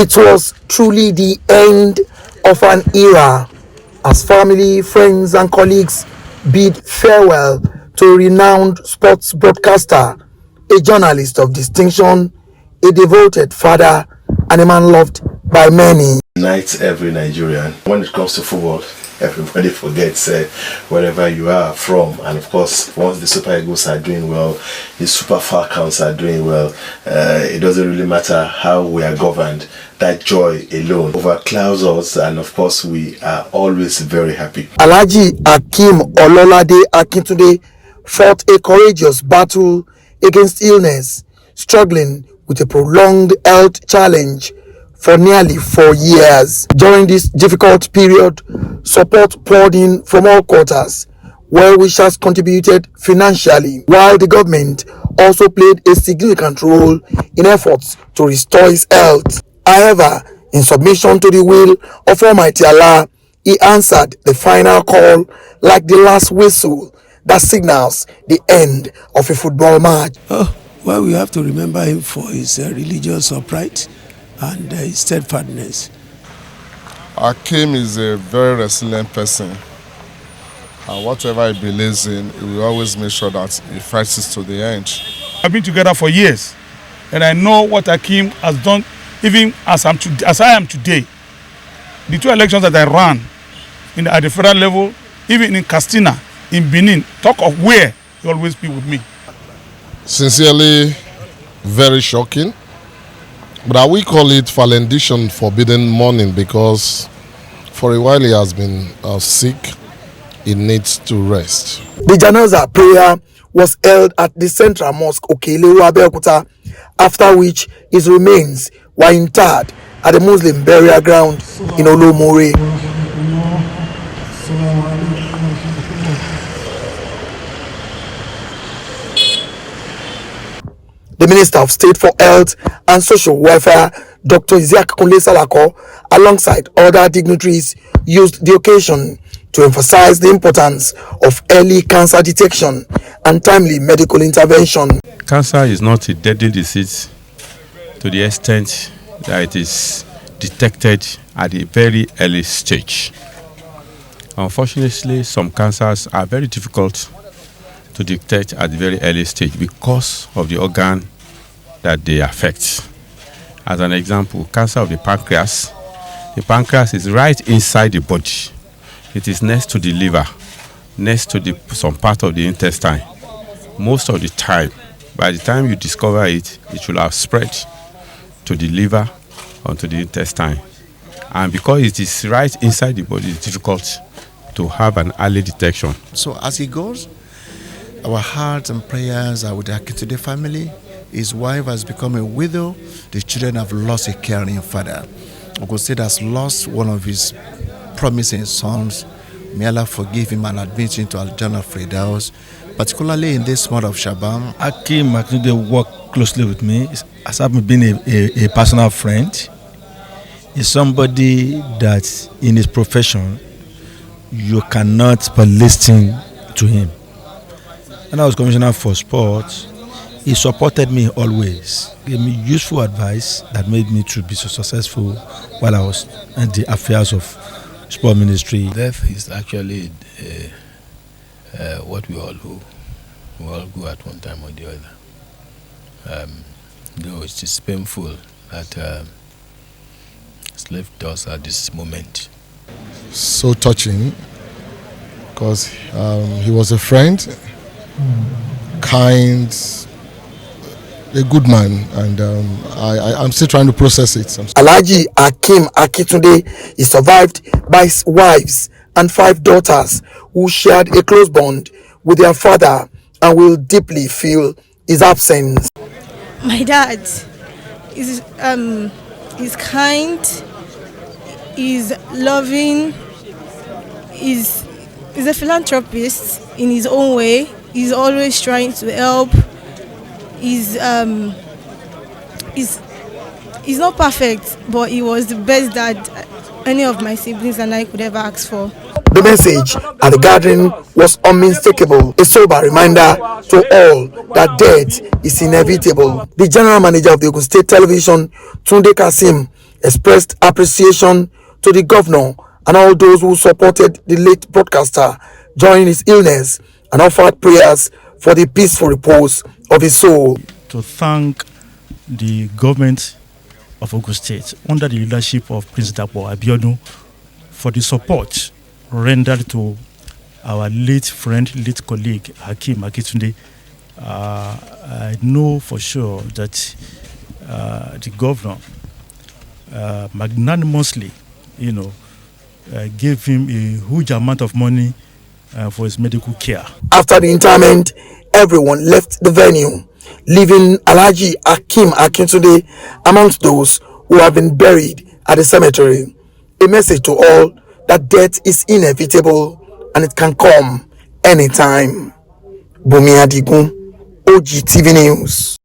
It was truly the end of an era as family, friends, and colleagues bid farewell to a renowned sports broadcaster, a journalist of distinction, a devoted father, and a man loved by many. Unites every Nigerian. When it comes to football, everybody forgets wherever you are from, and of course, once the Super Eagles are doing well, the Super Falcons are doing well, it doesn't really matter how we are governed. That joy alone overclouds us, and of course, we are always very happy. Alhaji Hakeem Akintunde fought a courageous battle against illness, struggling with a prolonged health challenge for nearly 4 years. During this difficult period, support poured in from all quarters, well-wishers contributed financially, while the government also played a significant role in efforts to restore his health. However, in submission to the will of Almighty Allah, he answered the final call like the last whistle that signals the end of a football match. Well, we have to remember him for his religious upright and his steadfastness. Hakeem is a very resilient person, and whatever he believes in, he will always make sure that he fights it to the end. I've been together for years, and I know what Hakeem has done, even as I am today. The 2 elections that I ran at the federal level, even in Castina, in Benin, talk of where he always be with me. Sincerely, very shocking. But I will call it Valendition Forbidden Mourning, because for a while he has been sick. He needs to rest. The janaza prayer was held at the Central Mosque Okeleru Abeokuta, after which his remains were interred at the Muslim burial ground in Olomore. The Minister of State for Health and Social Welfare, Dr. Kunle Salako, alongside other dignitaries, used the occasion to emphasize the importance of early cancer detection and timely medical intervention. Cancer is not a deadly disease to the extent that it is detected at a very early stage. Unfortunately, some cancers are very difficult to detect at the very early stage because of the organ that they affect. As an example, cancer of the pancreas. The pancreas is right inside the body. It is next to the liver, next to some part of the intestine. Most of the time, by the time you discover it, it will have spread to the liver or to the intestine. And because it is right inside the body, it's difficult to have an early detection. So as it goes, our hearts and prayers are with the Akintunde family. His wife has become a widow. The children have lost a caring father. Ogun has lost one of his promising sons. May Allah forgive him and admit him to Al-Jannah Firdaus. Particularly in this month of Shaban. Hakeem Akintunde worked closely with me. Has been a personal friend. He's somebody that in his profession you cannot but listen to him. When I was commissioner for sports, he supported me always, gave me useful advice that made me to be so successful while I was in the affairs of sport ministry. Death is actually what we all do. We all go at one time or the other. Though it is painful that it's left us at this moment. So touching, because he was a friend, kind, a good man, and I'm still trying to process it. Alhaji Hakeem Akintunde is survived by his wives and 5 daughters who shared a close bond with their father and will deeply feel his absence. My dad is kind, is loving, is a philanthropist in his own way. He's always trying to help. He's not perfect, but he was the best dad any of my siblings and I could ever ask for. The message at the gathering was unmistakable, a sober reminder to all that death is inevitable. The general manager of the Ogun State Television, Tunde Kasim, expressed appreciation to the governor and all those who supported the late broadcaster during his illness and offered prayers for the peaceful repose of his soul. To thank the government of Ogun State under the leadership of Prince Dapo Abiodun for the support rendered to our late friend, late colleague Hakeem Akintunde. I know for sure that the governor magnanimously, gave him a huge amount of money for his medical care. After the interment, everyone left the venue, leaving Alhaji Hakeem Akintunde amongst those who have been buried at the cemetery. A message to all that death is inevitable and it can come anytime. Bumi Adigun, OGTV News.